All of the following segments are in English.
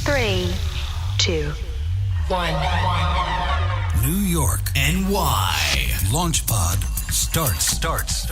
3, 2, 1. New York, NY. LaunchPod starts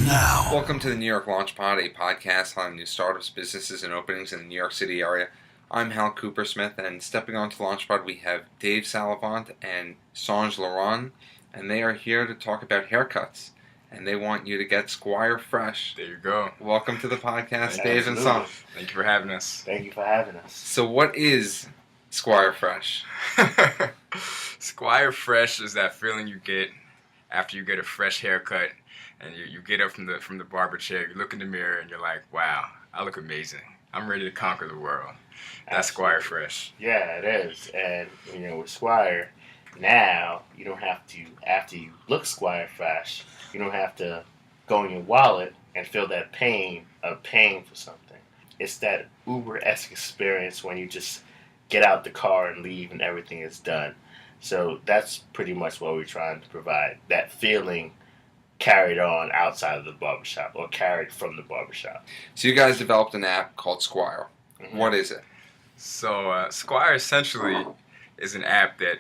now. Welcome to the New York LaunchPod, a podcast on new startups, businesses, and openings in the New York City area. I'm Hal Coopersmith, and stepping onto LaunchPod, we have Dave Salvant and Songe LaRon, and they are here to talk about haircuts. And they want you to get Squire Fresh. There you go. Welcome to the podcast, Dave and Songe. Thank you for having us. Thank you for having us. So what is Squire Fresh? Squire Fresh is that feeling you get after you get a fresh haircut and you get up from the barber chair, you look in the mirror and you're like, wow, I look amazing. I'm ready to conquer the world. That's Squire Fresh. Yeah, it is. And, with Squire, now you don't have to, after you look Squire Fresh, you don't have to go in your wallet and feel that pain of paying for something. It's that Uber-esque experience when you just get out the car and leave and everything is done. So that's pretty much what we're trying to provide. That feeling carried on outside of the barbershop or carried from the barbershop. So you guys developed an app called Squire. Mm-hmm. What is it? So Squire essentially is an app that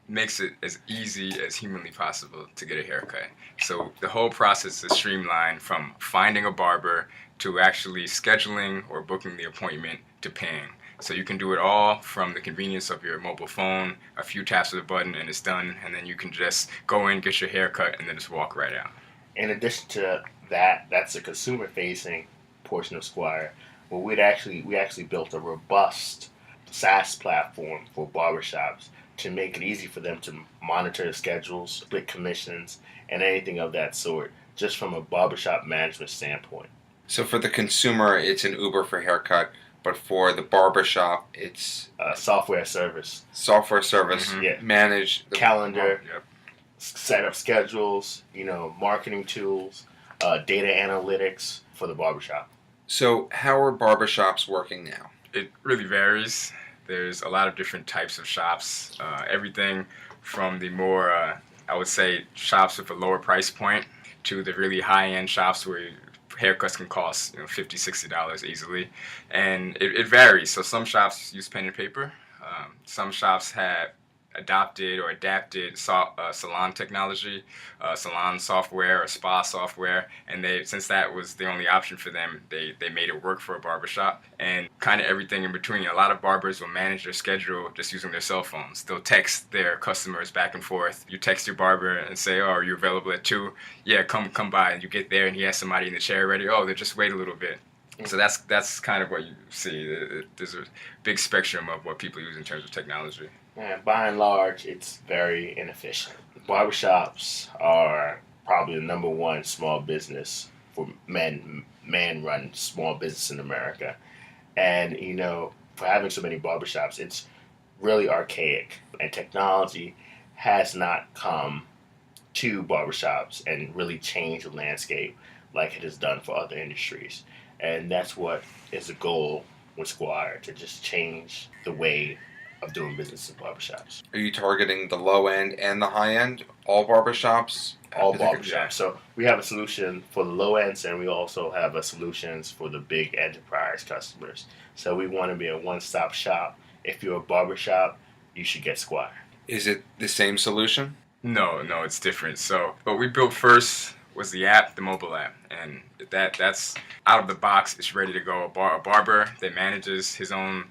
makes it as easy as humanly possible to get a haircut. So the whole process is streamlined from finding a barber to actually scheduling or booking the appointment to paying. So you can do it all from the convenience of your mobile phone, a few taps of the button and it's done, and then you can just go in, get your haircut, and then just walk right out. In addition to that, that's the consumer-facing portion of Squire, where we actually built a robust SaaS platform for barbershops to make it easy for them to monitor the schedules, split commissions, and anything of that sort, just from a barbershop management standpoint. So for the consumer, it's an Uber for haircut, but for the barbershop, it's software service. Software service, Mm-hmm. Yeah. Manage the calendar, Yep. set up schedules, marketing tools, data analytics for the barbershop. So how are barbershops working now? It really varies. There's a lot of different types of shops. Everything from the more, I would say, shops with a lower price point to the really high-end shops where haircuts can cost $50, $60 easily. And it varies. So some shops use pen and paper. Some shops have adopted or adapted salon technology, salon software or spa software, and since that was the only option for them, they made it work for a barbershop, and kind of everything in between. A lot of barbers will manage their schedule just using their cell phones. They'll text their customers back and forth. You text your barber and say, oh, are you available at 2? Yeah, come by, and you get there and he has somebody in the chair ready. Oh, they just wait a little bit. So that's kind of what you see. There's a big spectrum of what people use in terms of technology. And by and large, it's very inefficient. Barbershops are probably the number one small business for man-run small business in America. And, for having so many barbershops, it's really archaic. And technology has not come to barbershops and really changed the landscape like it has done for other industries. And that's what is the goal with Squire, to just change the way of doing business in barbershops. Are you targeting the low end and the high end? All barbershops? All barbershops. So we have a solution for the low ends, and we also have a solutions for the big enterprise customers. So we want to be a one-stop shop. If you're a barbershop, you should get Squire. Is it the same solution? No, it's different. So what we built first was the app, the mobile app, and that's out of the box. It's ready to go. A barber that manages his own.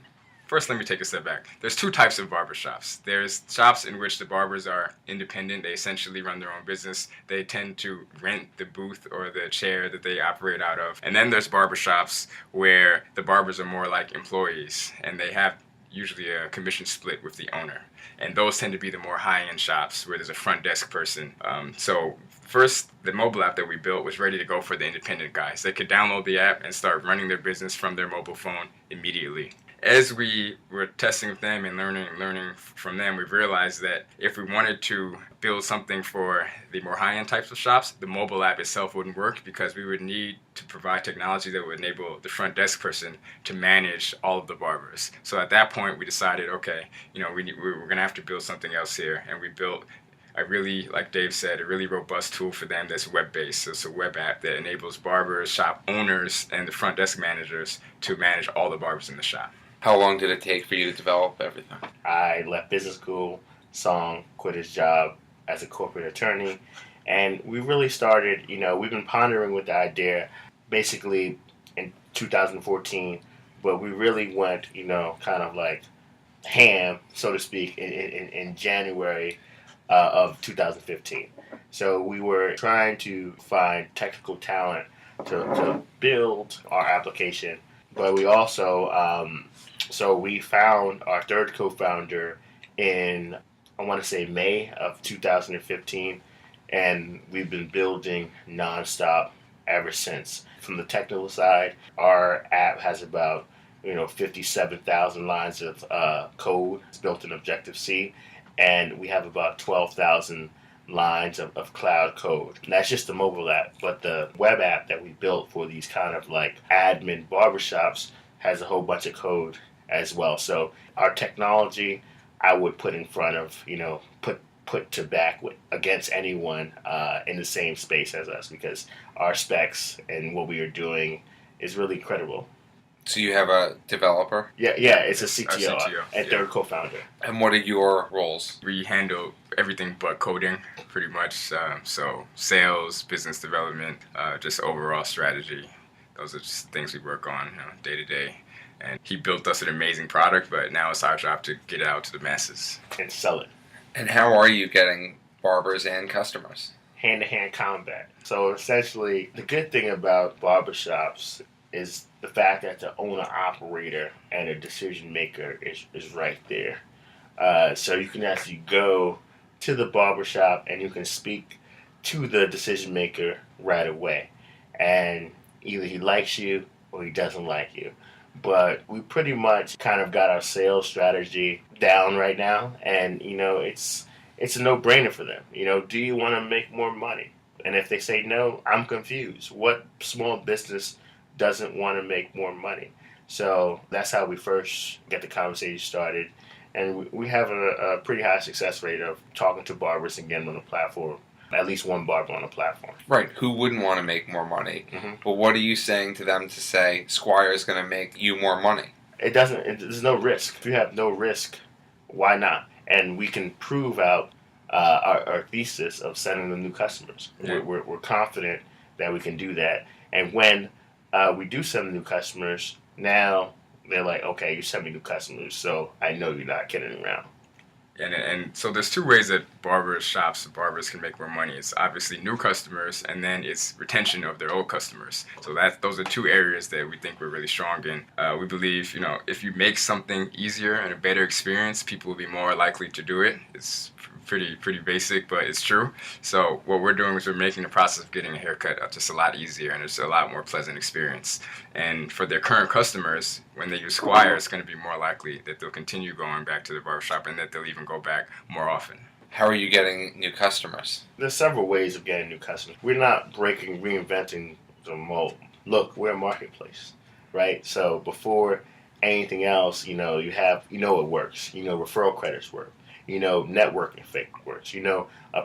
First, let me take a step back. There's two types of barbershops. There's shops in which the barbers are independent. They essentially run their own business. They tend to rent the booth or the chair that they operate out of. And then there's barbershops where the barbers are more like employees, and they have usually a commission split with the owner. And those tend to be the more high-end shops where there's a front desk person. So first, the mobile app that we built was ready to go for the independent guys. They could download the app and start running their business from their mobile phone immediately. As we were testing with them and learning from them, we realized that if we wanted to build something for the more high-end types of shops, the mobile app itself wouldn't work because we would need to provide technology that would enable the front desk person to manage all of the barbers. So at that point, we decided, okay, we're going to have to build something else here, and we built a really, like Dave said, a really robust tool for them that's web-based. So it's a web app that enables barbers, shop owners, and the front desk managers to manage all the barbers in the shop. How long did it take for you to develop everything? I left business school. Song quit his job as a corporate attorney. And we really started, we've been pondering with the idea basically in 2014, but we really went, kind of like ham, so to speak, in January of 2015. So we were trying to find technical talent to build our application, but we also, so we found our third co-founder in, I want to say May of 2015, and we've been building nonstop ever since. From the technical side, our app has about 57,000 lines of code. It's built in Objective-C, and we have about 12,000 lines of cloud code. And that's just the mobile app, but the web app that we built for these kind of like admin barbershops has a whole bunch of code as well. So our technology, I would put in front of, put to back against anyone in the same space as us, because our specs and what we are doing is really credible. So you have a developer? Yeah, it's a CTO, and third co-founder. And what are your roles? We handle everything but coding, pretty much. So sales, business development, just overall strategy. Those are just things we work on day to day. And he built us an amazing product, but now it's our job to get it out to the masses. And sell it. And how are you getting barbers and customers? Hand-to-hand combat. So essentially, the good thing about barbershops is the fact that the owner-operator and the decision-maker is right there. So you can actually go to the barbershop and you can speak to the decision-maker right away. And either he likes you or he doesn't like you. But we pretty much kind of got our sales strategy down right now, and it's a no-brainer for them. Do you want to make more money? And if they say no, I'm confused. What small business doesn't want to make more money? So that's how we first get the conversation started, and we have a pretty high success rate of talking to barbers and getting on the platform. At least one barber on the platform. Right. Who wouldn't want to make more money? Mm-hmm. But what are you saying to them to say Squire is going to make you more money? There's no risk. If you have no risk, why not? And we can prove out our thesis of sending them new customers. Yeah. We're confident that we can do that. And when we do send them new customers, now they're like, okay, you sent me new customers, so I know you're not kidding around. And so there's two ways that barbers can make more money. It's obviously new customers, and then it's retention of their old customers. So those are two areas that we think we're really strong in. We believe, if you make something easier and a better experience, people will be more likely to do it. It's pretty basic, but it's true. So what we're doing is we're making the process of getting a haircut just a lot easier, and it's a lot more pleasant experience. And for their current customers, when they use Squire, it's going to be more likely that they'll continue going back to the barbershop and that they'll even go back more often. How are you getting new customers? There's several ways of getting new customers. We're not reinventing the mold. Look, we're a marketplace, right? So before anything else, you have, it works. Referral credits work. Networking works.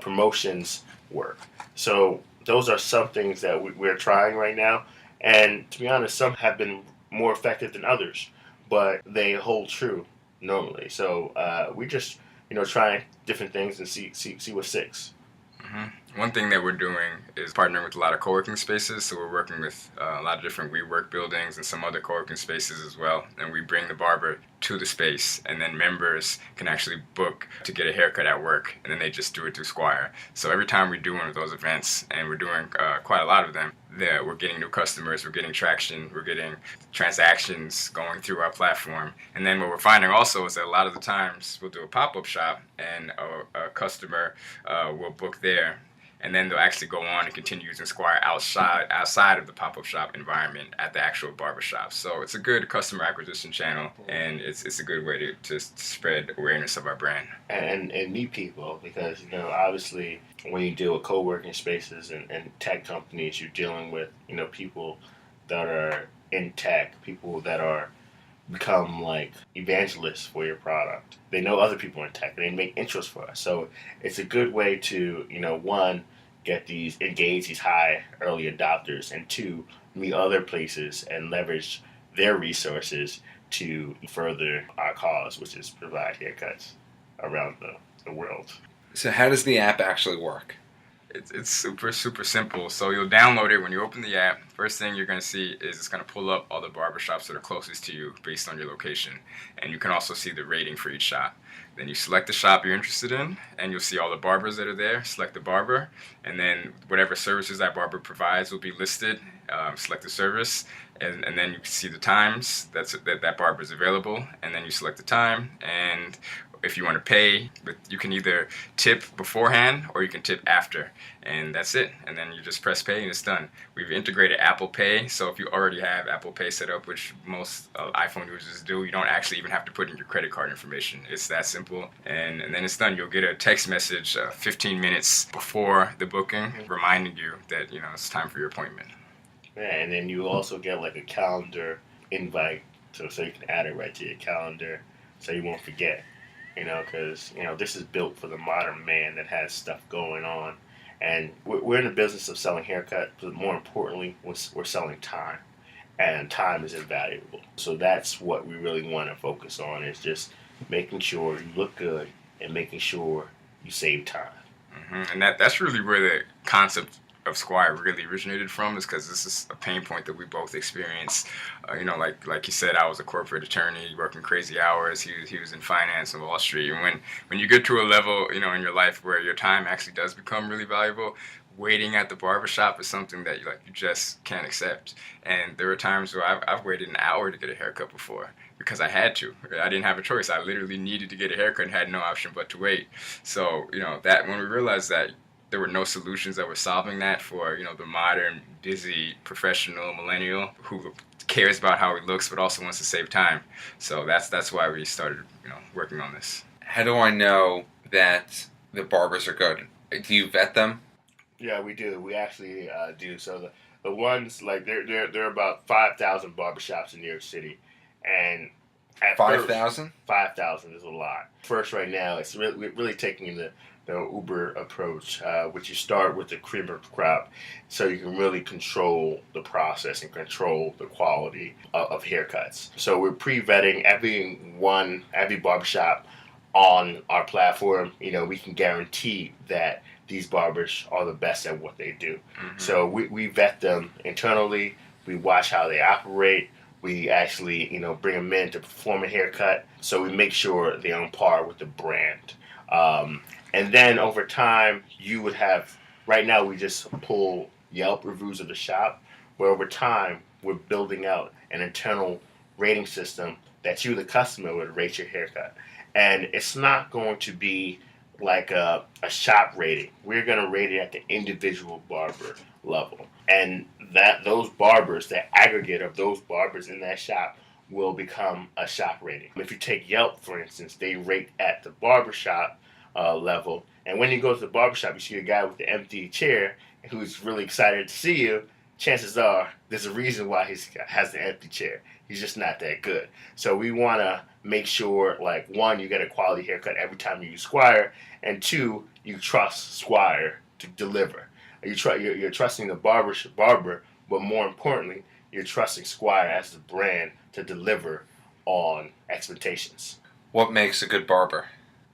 Promotions work. So those are some things that we're trying right now. And to be honest, some have been more effective than others, but they hold true normally. So we just, trying different things and see what sticks. Mm-hmm. One thing that we're doing is partnering with a lot of co-working spaces. So we're working with a lot of different WeWork buildings and some other co-working spaces as well. And we bring the barber to the space, and then members can actually book to get a haircut at work, and then they just do it through Squire. So every time we do one of those events, and we're doing quite a lot of them, we're getting new customers, we're getting traction, we're getting transactions going through our platform. And then what we're finding also is that a lot of the times we'll do a pop-up shop, and a customer will book there, and then they'll actually go on and continue using Squire outside of the pop-up shop environment at the actual barbershop. So it's a good customer acquisition channel, and it's a good way to spread awareness of our brand. And meet people, because, obviously when you deal with co-working spaces and tech companies, you're dealing with, people that are in tech, people that are become like evangelists for your product. They know other people in tech. They make intros for us. So it's a good way to, one, engage these high early adopters, and two, meet other places and leverage their resources to further our cause, which is provide haircuts around the world. So how does the app actually work? It's super simple. So you'll download it. When you open the app, first thing you're going to see is it's going to pull up all the barbershops that are closest to you based on your location. And you can also see the rating for each shop. Then you select the shop you're interested in, and you'll see all the barbers that are there. Select the barber, and then whatever services that barber provides will be listed. Select the service, and then you can see the times that barber is available, and then you select the time. And if you want to pay, you can either tip beforehand or you can tip after, and that's it. And then you just press pay and it's done. We've integrated Apple Pay, so if you already have Apple Pay set up, which most iPhone users do, you don't actually even have to put in your credit card information. It's that simple, and then it's done. You'll get a text message 15 minutes before the booking reminding you that it's time for your appointment. Yeah, and then you also get like a calendar invite, so you can add it right to your calendar, so you won't forget. Because this is built for the modern man that has stuff going on, and we're in the business of selling haircuts, but more importantly, we're selling time, and time is invaluable. So that's what we really want to focus on, is just making sure you look good and making sure you save time. And that's really where the concept of Squire really originated from, is because this is a pain point that we both experience. Like you said, I was a corporate attorney working crazy hours. He was in finance and Wall Street. And when you get to a level, in your life where your time actually does become really valuable, waiting at the barbershop is something that you just can't accept. And there were times where I've waited an hour to get a haircut before because I had to. I didn't have a choice. I literally needed to get a haircut and had no option but to wait. So, that when we realized that there were no solutions that were solving that for, the modern, busy, professional millennial who cares about how he looks but also wants to save time. So that's why we started, working on this. How do I know that the barbers are good? Do you vet them? Yeah, we do. We actually do. So the ones, like, there are about 5,000 barbershops in New York City, and at 5,000? 5,000 is a lot. First, right now, it's really taking the Uber approach, which you start with the cream of the crop, so you can really control the process and control the quality of haircuts. So we're pre-vetting every barbershop on our platform. We can guarantee that these barbers are the best at what they do. Mm-hmm. So we vet them internally. We watch how they operate. We actually, bring them in to perform a haircut. So we make sure they're on par with the brand. And then over time, you would have, right now we just pull Yelp reviews of the shop, where over time, we're building out an internal rating system that you, the customer, would rate your haircut. And it's not going to be like a shop rating. We're going to rate it at the individual barber level. And those barbers, the aggregate of those barbers in that shop, will become a shop rating. If you take Yelp, for instance, they rate at the barbershop level. And when you go to the barbershop, you see a guy with the empty chair who's really excited to see you. Chances are there's a reason why he has the empty chair. He's just not that good. So we want to make sure, like, one, you get a quality haircut every time you use Squire, and two, you trust Squire to deliver. You're trusting the barber, but more importantly, you're trusting Squire as the brand to deliver on expectations. What makes a good barber?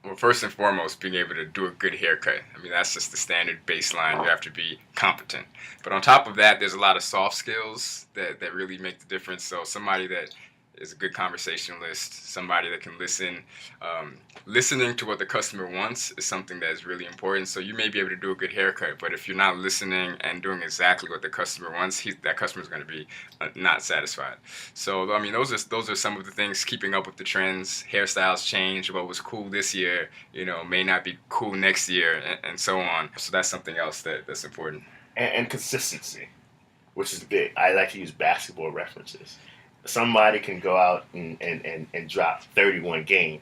Well, first and foremost, being able to do a good haircut. I mean, that's just the standard baseline. You have to be competent. But on top of that, there's a lot of soft skills that really make the difference. So somebody that is a good conversationalist, somebody that can listen. Listening to what the customer wants is something that is really important. So you may be able to do a good haircut, but if you're not listening and doing exactly what the customer wants, that customer is going to be not satisfied. So, I mean, those are some of the things. Keeping up with the trends, hairstyles change. What was cool this year, may not be cool next year, and so on. So that's something else that's important. And consistency, which is big. I like to use basketball references. Somebody can go out and drop 31 game,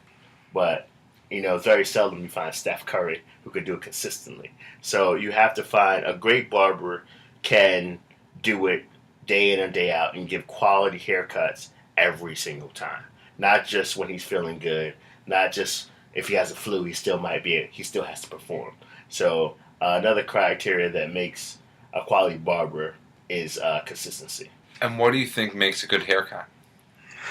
but very seldom you find Steph Curry who can do it consistently. So you have to find a great barber can do it day in and day out and give quality haircuts every single time. Not just when he's feeling good, not just if he has a flu, he still has to perform. So another criteria that makes a quality barber is consistency. And what do you think makes a good haircut?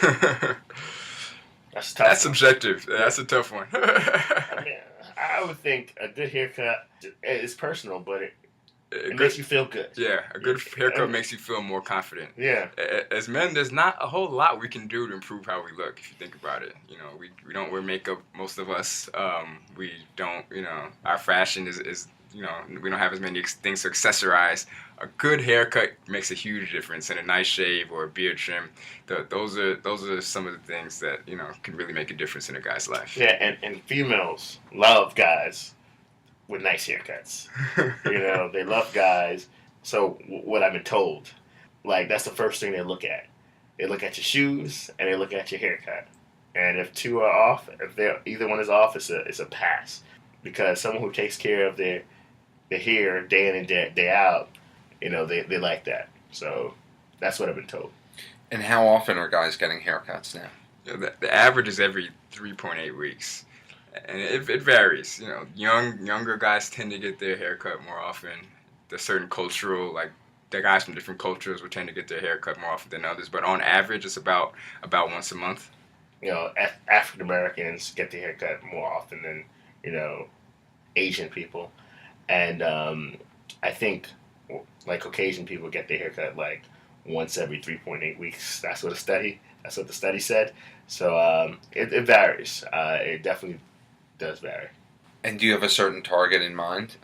That's tough. That's subjective. That's a tough one. I mean, I would think a good haircut is personal, but it makes you feel good. Yeah, a good haircut makes you feel more confident. Yeah. As men, there's not a whole lot we can do to improve how we look. If you think about it, we don't wear makeup. Most of us, we don't. Our fashion is we don't have as many things to accessorize. A good haircut makes a huge difference, and a nice shave or a beard trim. Those are some of the things that can really make a difference in a guy's life. Yeah, and females love guys with nice haircuts. They love guys. So what I've been told, like that's the first thing they look at. They look at your shoes and they look at your haircut. And if two are off, if either one is off, it's a pass. Because someone who takes care of their hair day in and day out, they like that. So that's what I've been told. And how often are guys getting haircuts now? The average is every 3.8 weeks. And it varies. Younger guys tend to get their haircut more often. There's certain cultural, like the guys from different cultures will tend to get their haircut more often than others. But on average, it's about once a month. African Americans get their haircut more often than Asian people, and I think like Caucasian people get their haircut like once every 3.8 weeks. That's what the study said. So it varies. It definitely does vary. And do you have a certain target in mind?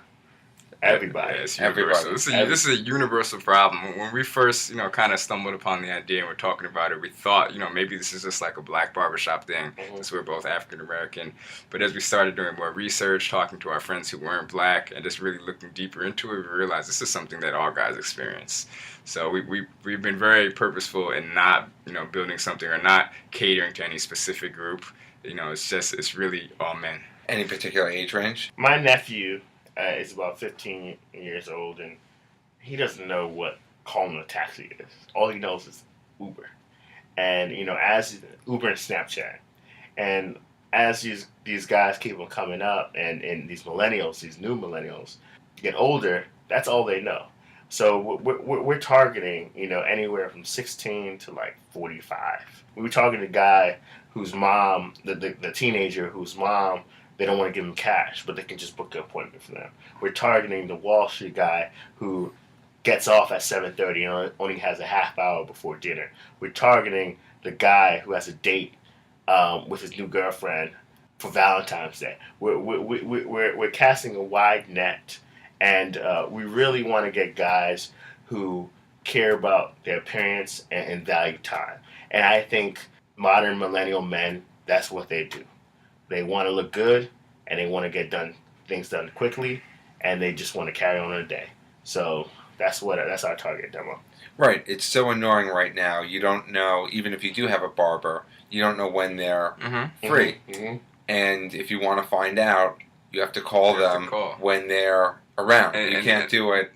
Everybody. Yeah, it's Everybody. universal. This is a universal problem. When we first, kind of stumbled upon the idea and we're talking about it, we thought, maybe this is just like a black barbershop thing, since we're both African American. But as we started doing more research, talking to our friends who weren't black, and just really looking deeper into it, we realized this is something that all guys experience. So we've been very purposeful in not, building something or not catering to any specific group. It's really all men. Any particular age range? My nephew is about 15 years old, and he doesn't know what calling a taxi is. All he knows is Uber. And, as Uber and Snapchat. And as these guys keep on coming up, and these millennials, these new millennials, get older, that's all they know. So we're targeting, anywhere from 16 to like 45. We were targeting a guy whose mom, the teenager whose mom, they don't want to give them cash, but they can just book an appointment for them. We're targeting the Wall Street guy who gets off at 7:30 and only has a half hour before dinner. We're targeting the guy who has a date with his new girlfriend for Valentine's Day. We're casting a wide net, and we really want to get guys who care about their appearance and value time. And I think modern millennial men, that's what they do. They want to look good, and they want to get things done quickly, and they just want to carry on a day. So that's our target demo. Right. It's so annoying right now. You don't know, even if you do have a barber, you don't know when they're free. Mm-hmm. And if you want to find out, you have to call them when they're around. You can't do it.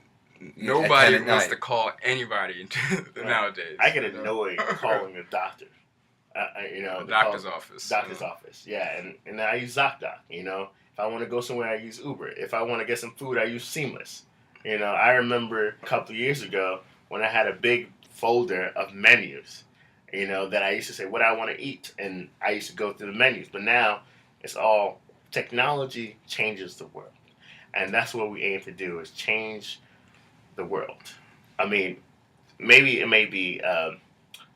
Nobody wants to call anybody nowadays. I get annoyed calling the doctor. Doctor's office. Doctor's office, yeah. And I use ZocDoc, If I want to go somewhere, I use Uber. If I want to get some food, I use Seamless. I remember a couple of years ago when I had a big folder of menus, that I used to say what I want to eat. And I used to go through the menus. But now it's all technology changes the world. And that's what we aim to do, is change the world. I mean, maybe it may be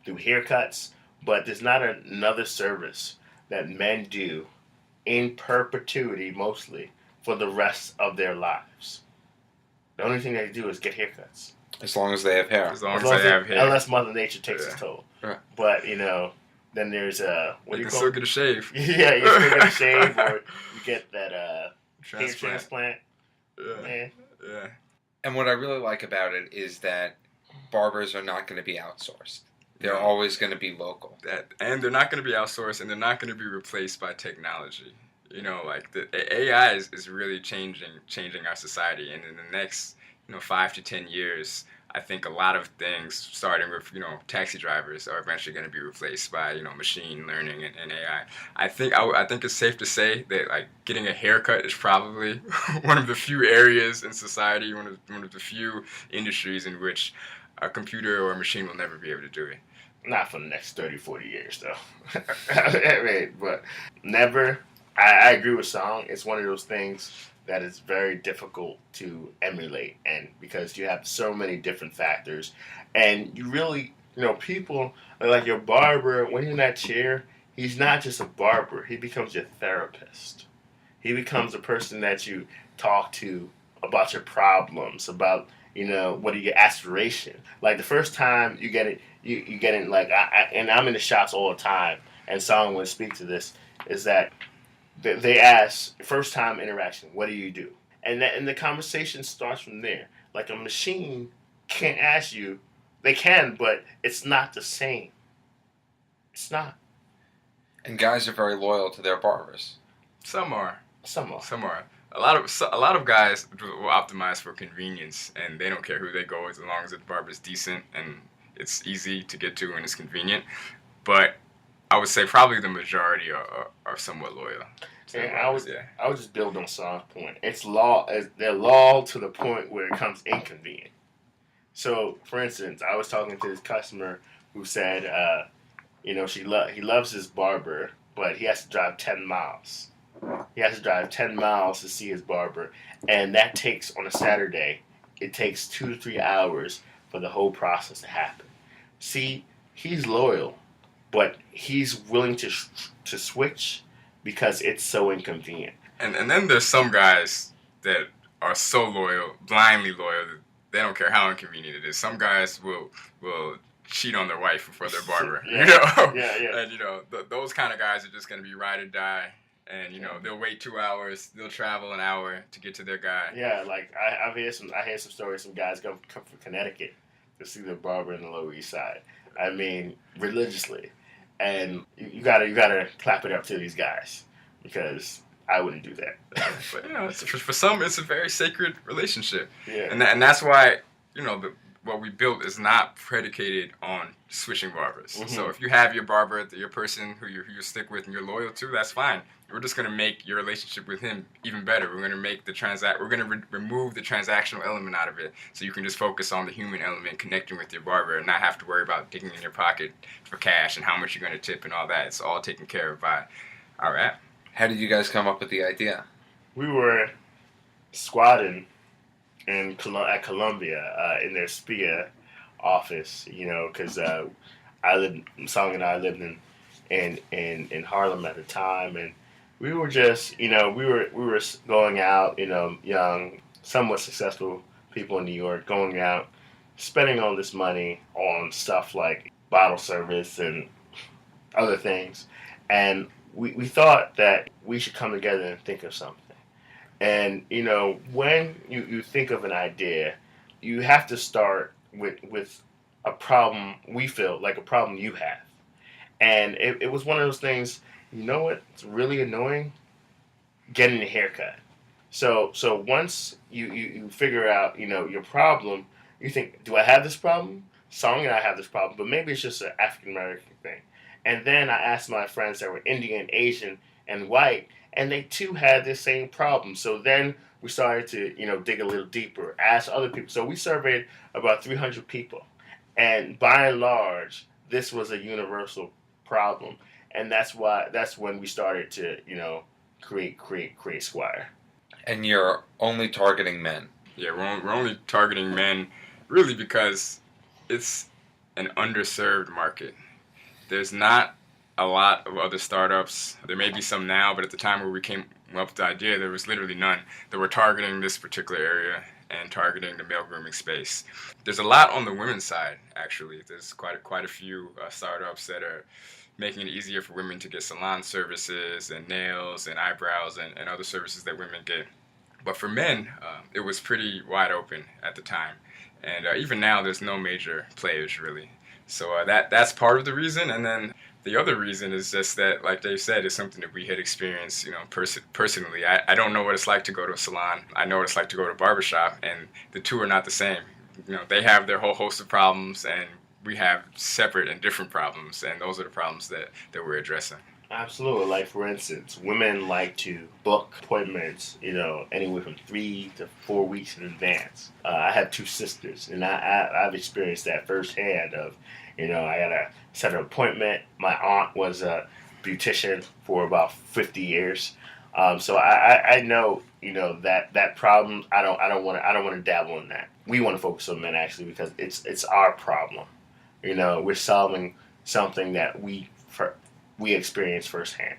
through haircuts, but there's not another service that men do in perpetuity, mostly, for the rest of their lives. The only thing they do is get haircuts. As long as they have hair. As long as they have hair. Unless Mother Nature takes its toll. Right. But, then there's what do you call it? Still get a shave. Yeah, you still get a shave, or you get that hair transplant. Yeah. Man. Yeah. And what I really like about it is that barbers are not going to be outsourced. They're always going to be local. And they're not going to be outsourced, and they're not going to be replaced by technology. Like the AI is really changing our society, and in the next 5 to 10 years, I think a lot of things, starting with taxi drivers, are eventually going to be replaced by machine learning and AI. I think it's safe to say that like getting a haircut is probably one of the few areas in society, one of the few industries in which a computer or a machine will never be able to do it. Not for the next 30, 40 years, though. I mean, but never. I agree with Song. It's one of those things that is very difficult to emulate, and because you have so many different factors, and you really, people like your barber when you're in that chair. He's not just a barber. He becomes your therapist. He becomes the person that you talk to about your problems, about what are your aspiration. Like the first time you get it, you get it. Like and I'm in the shops all the time, and someone would speak to this is that they ask first time interaction, what do you do? And the conversation starts from there. Like a machine can't ask you. They can, but it's not the same. It's not. And guys are very loyal to their barbers. Some are. Some are. Some are. A lot of guys will optimize for convenience, and they don't care who they go with as long as the barber's decent and it's easy to get to and it's convenient. But I would say probably the majority are somewhat loyal. And I would just build on Song's point. They're loyal to the point where it becomes inconvenient. So, for instance, I was talking to this customer who said, he loves his barber, but he has to drive 10 miles. He has to drive 10 miles to see his barber, and that takes, on a Saturday, it takes 2 to 3 hours for the whole process to happen. See, he's loyal, but he's willing to switch because it's so inconvenient. And then there's some guys that are so loyal, blindly loyal, that they don't care how inconvenient it is. Some guys will cheat on their wife before their barber. Yeah. And those kind of guys are just going to be ride or die. And they'll wait 2 hours, they'll travel an hour to get to their guy. Yeah, like I hear some stories. Some guys come from Connecticut to see their barber in the Lower East Side. I mean, religiously, and you gotta clap it up to these guys because I wouldn't do that. But for some, it's a very sacred relationship. Yeah, and that's why what we built is not predicated on switching barbers. Mm-hmm. So if you have your barber, your person who you stick with and you're loyal to, that's fine. We're just going to make your relationship with him even better. We're going to make we're going to remove the transactional element out of it, so you can just focus on the human element, connecting with your barber, and not have to worry about digging in your pocket for cash and how much you're going to tip and all that. It's all taken care of by our app. How did you guys come up with the idea? we were squatting at Columbia in their SPIA office, because Songe and I lived in Harlem at the time, and we were just, we were going out, young, somewhat successful people in New York, going out, spending all this money on stuff like bottle service and other things, and we thought that we should come together and think of something. And, when you think of an idea, you have to start with a problem we feel, like a problem you have. And it was one of those things, it's really annoying? Getting a haircut. So once you figure out, your problem, you think, do I have this problem? Songe and I have this problem, but maybe it's just an African American thing. And then I asked my friends that were Indian, Asian, and white, and they too had this same problem. So then we started to, dig a little deeper, ask other people. So we surveyed about 300 people. And by and large, this was a universal problem. And that's when we started to, create Squire. And you're only targeting men. Yeah, we're only targeting men really because it's an underserved market. There's not a lot of other startups. There may be some now, but at the time where we came up with the idea, there was literally none that were targeting this particular area and targeting the male grooming space. There's a lot on the women's side, actually. There's quite a few startups that are making it easier for women to get salon services and nails and eyebrows and other services that women get. But for men, it was pretty wide open at the time. And even now, there's no major players, really. So that's part of the reason. And then the other reason is just that, like Dave said, is something that we had experienced, personally. I don't know what it's like to go to a salon. I know what it's like to go to a barbershop, and the two are not the same. They have their whole host of problems, and we have separate and different problems, and those are the problems that we're addressing. Absolutely. Like, for instance, women like to book appointments, anywhere from 3 to 4 weeks in advance. I have two sisters, and I've experienced that firsthand of, I got to set an appointment. My aunt was a beautician for about 50 years. So I know, that problem. I don't want to dabble in that. We want to focus on men, actually, because it's our problem. We're solving something that we experience firsthand.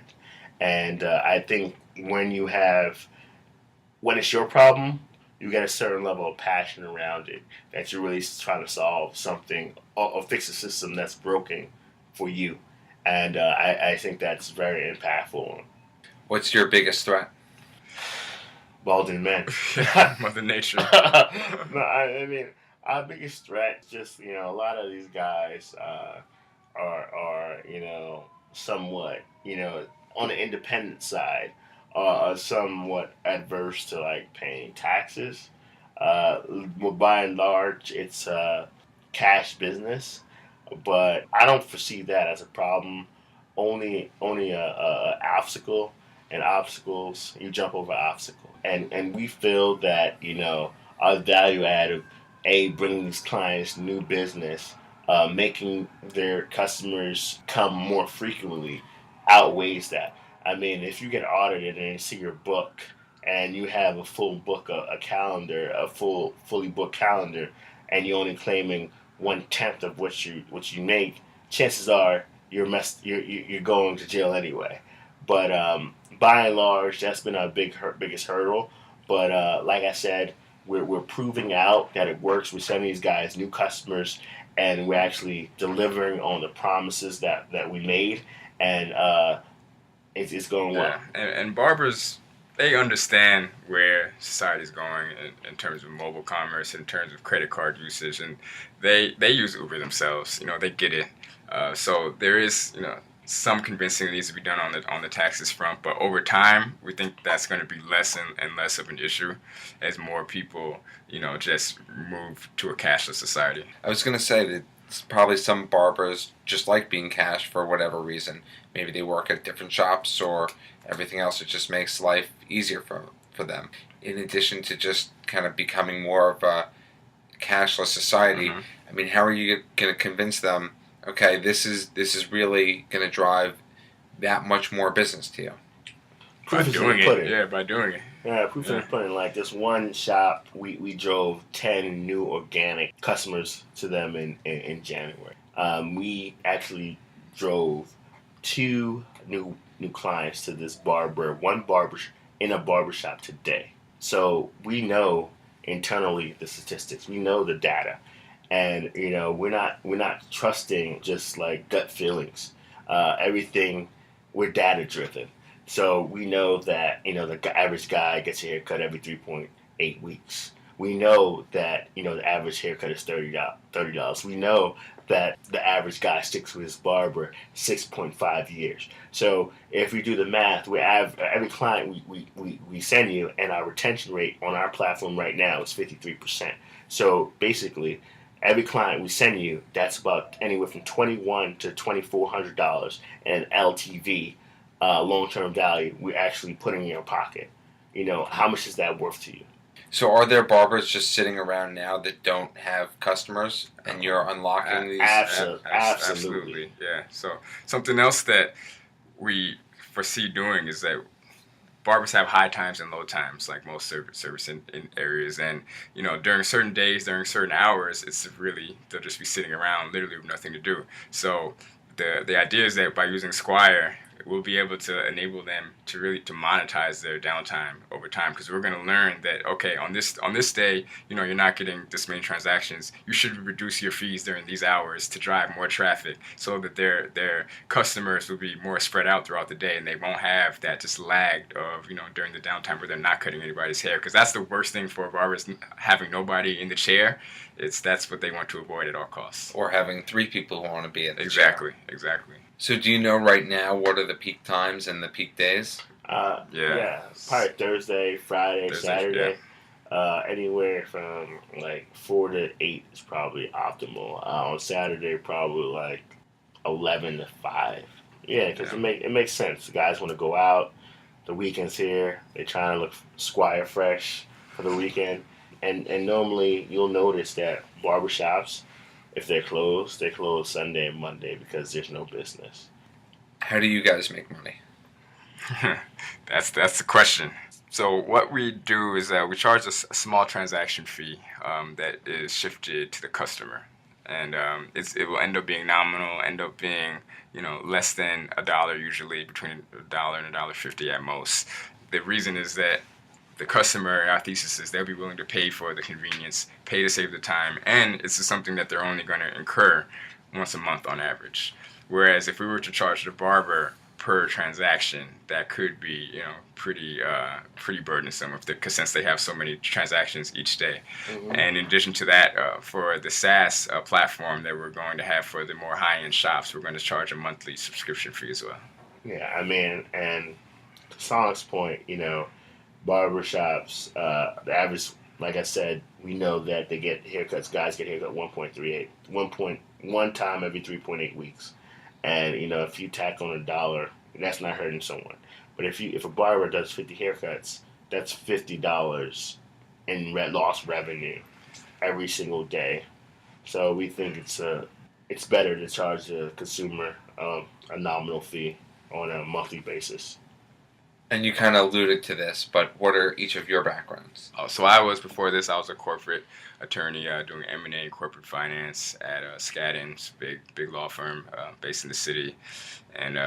And I think when it's your problem, you get a certain level of passion around it, that you're really trying to solve something or fix a system that's broken for you. And I think that's very impactful. What's your biggest threat? Balding men. Mother Nature. No, I mean, our biggest threat, just, a lot of these guys are somewhat, on the independent side, are somewhat adverse to, like, paying taxes. By and large, it's a cash business, but I don't foresee that as a problem. Only a obstacle, and obstacles, you jump over obstacle. And we feel that, our value add of bringing these clients new business, making their customers come more frequently, outweighs that. I mean, if you get audited and you see your book and you have a full book, a calendar, a fully booked calendar, and you're only claiming 1/10 of what you make, chances are you're going to jail anyway. But by and large, that's been our biggest hurdle. But like I said, we're proving out that it works. We're sending these guys new customers, and we're actually delivering on the promises that we made, and it's going well. Yeah, and barbers, they understand where society's going in terms of mobile commerce, in terms of credit card usage, and they use Uber themselves. They get it. So there is, some convincing that needs to be done on the taxes front, but over time, we think that's going to be less and less of an issue as more people, just move to a cashless society. I was going to say that probably some barbers just like being cash for whatever reason. Maybe they work at different shops or everything else. It just makes life easier for them. In addition to just kind of becoming more of a cashless society, Mm-hmm. I mean, how are you going to convince them, okay, this is really going to drive that much more business to you? By doing it. Yeah, by doing it. Yeah, proof in the pudding. Like this one shop, we drove 10 new organic customers to them in January. We actually drove 2 new clients to this one barber in a barbershop today. So we know internally the statistics. We know the data. And we're not trusting just like gut feelings. Everything, we're data driven. So we know that the average guy gets a haircut every 3.8 weeks. We know that the average haircut is $30. We know that the average guy sticks with his barber 6.5 years. So if we do the math, every client we send you, and our retention rate on our platform right now is 53%. So basically, every client we send you, that's about anywhere from $2,100 to $2,400 in LTV, long-term value, we're actually putting in your pocket. How much is that worth to you? So are there barbers just sitting around now that don't have customers, and you're unlocking these? Absolutely. Yeah. So something else that we foresee doing is that barbers have high times and low times, like most service in areas. And, during certain days, during certain hours, they'll just be sitting around literally with nothing to do. So the idea is that by using Squire, we'll be able to enable them to monetize their downtime over time, because we're going to learn that, okay, on this day, you're not getting this many transactions. You should reduce your fees during these hours to drive more traffic, so that their customers will be more spread out throughout the day, and they won't have that just lagged of during the downtime where they're not cutting anybody's hair, because that's the worst thing for barbers, having nobody in the chair. That's what they want to avoid at all costs. Or having 3 people who want to be in the Exactly. So do you know right now what are the peak times and the peak days? Yeah. Probably Thursday, Friday, Saturday. Yeah. Anywhere from like 4 to 8 is probably optimal. On Saturday, probably like 11 to 5. Yeah, because it makes sense. The guys want to go out. The weekend's here. They're trying to look Squire Fresh for the weekend. And normally you'll notice that barbershops, if they're closed, they close Sunday and Monday because there's no business. How do you guys make money? That's the question. So what we do is we charge a small transaction fee that is shifted to the customer, and it will end up being nominal, end up being less than $1 usually, between $1 and $1.50 at most. The reason is that the customer, our thesis is they'll be willing to pay for the convenience, pay to save the time, and it's something that they're only going to incur once a month on average. Whereas if we were to charge the barber per transaction, that could be pretty burdensome since they have so many transactions each day. Mm-hmm. And in addition to that, for the SAAS platform that we're going to have for the more high-end shops, we're going to charge a monthly subscription fee as well. Yeah, I mean, and to Songe's point, barbershops, the average, like I said, we know that they get haircuts. Guys get haircut 1 time every 3.8 weeks. And, if you tack on $1, that's not hurting someone. But if a barber does 50 haircuts, that's $50 in lost revenue every single day. So we think it's better to charge the consumer a nominal fee on a monthly basis. And you kind of alluded to this, but what are each of your backgrounds? So before this, I was a corporate attorney doing M&A and corporate finance at Skadden's, big law firm based in the city. And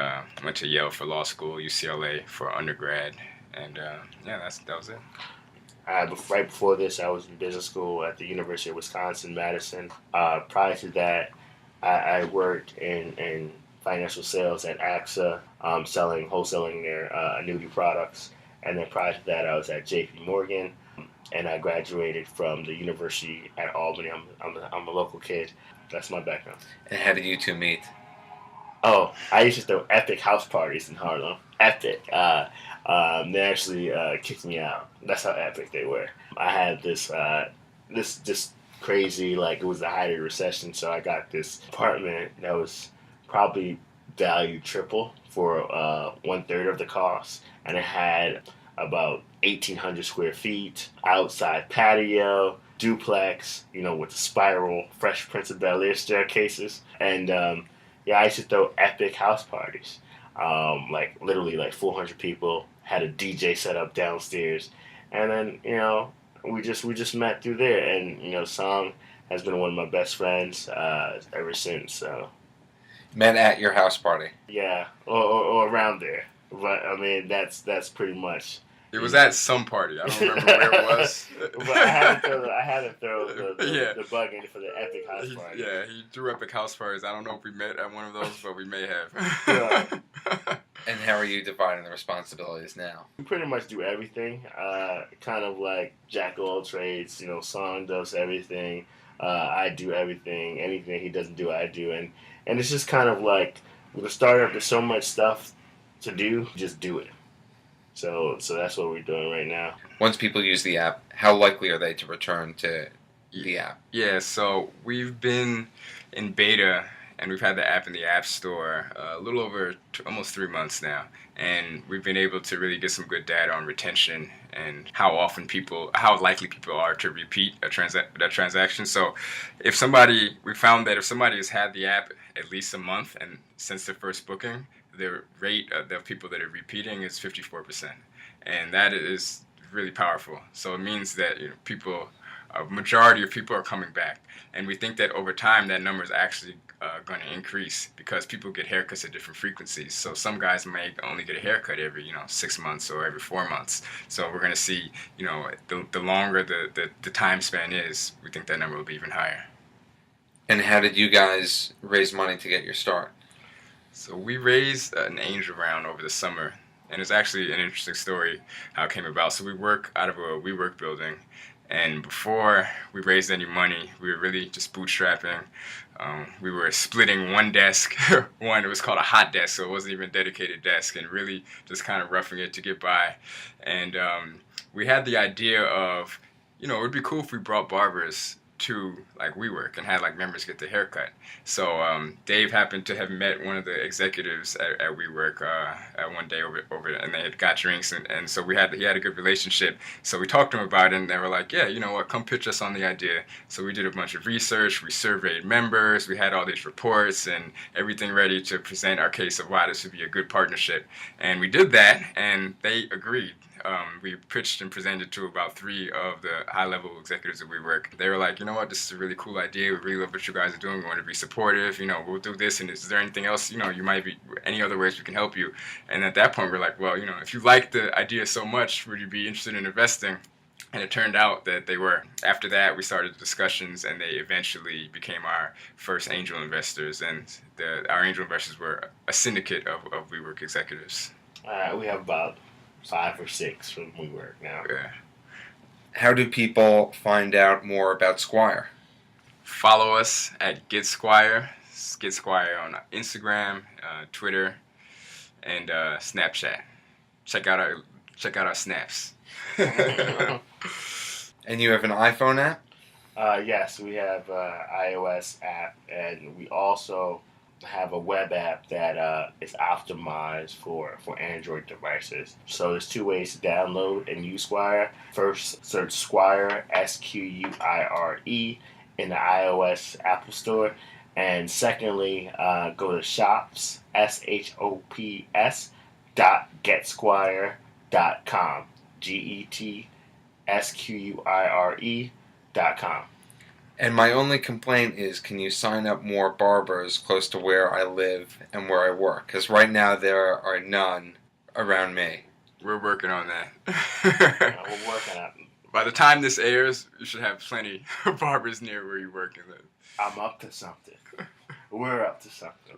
went to Yale for law school, UCLA for undergrad. And that was it. Right before this, I was in business school at the University of Wisconsin-Madison. Prior to that, I worked in financial sales at AXA, wholesaling their annuity products. And then prior to that, I was at JP Morgan, and I graduated from the University at Albany. I'm a local kid. That's my background. And how did you two meet? Oh, I used to throw epic house parties in Harlem. Epic. They actually kicked me out. That's how epic they were. I had this crazy, it was the height of the recession, so I got this apartment that was probably valued triple for 1/3 of the cost, and it had about 1,800 square feet, outside patio, duplex, with the spiral Fresh Prince of Bel-Air staircases, and I used to throw epic house parties, literally 400 people, had a DJ set up downstairs, and then we just met through there, and Songe has been one of my best friends ever since. So. Met at your house party. Yeah, or around there. But I mean, that's pretty much. It was at some party. I don't remember where it was. But I had to throw the bug in for the epic house party. Yeah, he threw epic house parties. I don't know if we met at one of those, but we may have. Yeah. And how are you dividing the responsibilities now? We pretty much do everything. Kind of like jack of all trades. Songe does everything. I do everything. Anything he doesn't do, I do. And it's just kind of like with a startup, there's so much stuff to do, just do it. So that's what we're doing right now. Once people use the app, how likely are they to return to the app? Yeah, so we've been in beta, and we've had the app in the App Store a little over almost 3 months now. And we've been able to really get some good data on retention and how likely people are to repeat that transaction. So we found that if somebody has had the app at least a month and since their first booking, the rate of the people that are repeating is 54%. And that is really powerful. So it means that a majority of people are coming back. And we think that over time that number is actually going to increase because people get haircuts at different frequencies. So some guys may only get a haircut every 6 months or every 4 months. So we're going to see the longer the time span is, we think that number will be even higher. And how did you guys raise money to get your start? So we raised an angel round over the summer, and it's actually an interesting story how it came about. So we work out of a WeWork building, and before we raised any money, we were really just bootstrapping. We were splitting one desk. It was called a hot desk, so it wasn't even a dedicated desk, and really just kind of roughing it to get by. And we had the idea of, it would be cool if we brought barbers to like WeWork and had like members get their haircut. So Dave happened to have met one of the executives at WeWork one day over and they had got drinks and so he had a good relationship. So we talked to him about it and they were like, yeah, you know what, come pitch us on the idea. So we did a bunch of research, we surveyed members, we had all these reports and everything ready to present our case of why this would be a good partnership. And we did that and they agreed. We pitched and presented to about 3 of the high-level executives at WeWork. They were like, you know what, this is a really cool idea. We really love what you guys are doing. We want to be supportive. You know, we'll do this. And is there anything else, you know, you might be, any other ways we can help you? And at that point, we're like, well, you know, if you like the idea so much, would you be interested in investing? And it turned out that they were. After that, we started discussions, and they eventually became our first angel investors. And our angel investors were a syndicate of WeWork executives. We have about 5 or 6 from WeWork now. Yeah. How do people find out more about Squire? Follow us at Get Squire on Instagram, Twitter, and Snapchat. Check out our snaps. And you have an iPhone app? Yes, we have an iOS app, and we also have a web app that is optimized for Android devices. So there's 2 ways to download and use Squire. First, search Squire, Squire, in the iOS Apple Store. And secondly, go to shops, shops, .getsquire.com, GETSQUIRE.com. And my only complaint is, can you sign up more barbers close to where I live and where I work? Because right now there are none around me. We're working on that. We're working on it. By the time this airs, you should have plenty of barbers near where you work and live. I'm up to something. We're up to something.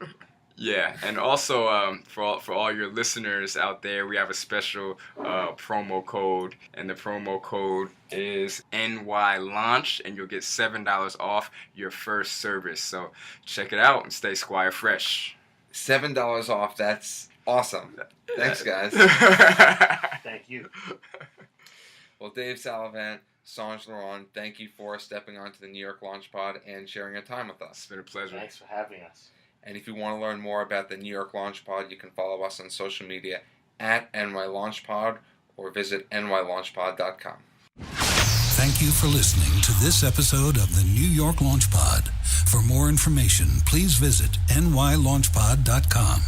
Yeah, and also for all your listeners out there, we have a special promo code, and the promo code is NYLaunch, and you'll get $7 off your first service. So check it out and stay Squire Fresh. $7 off. That's awesome. Thanks, guys. Thank you. Well, Dave Salvant, Songe LaRon, thank you for stepping onto the New York Launch Pod and sharing your time with us. It's been a pleasure. Thanks for having us. And if you want to learn more about the New York Launch Pod, you can follow us on social media at NYLaunchPod or visit nylaunchpod.com. Thank you for listening to this episode of the New York Launch Pod. For more information, please visit nylaunchpod.com.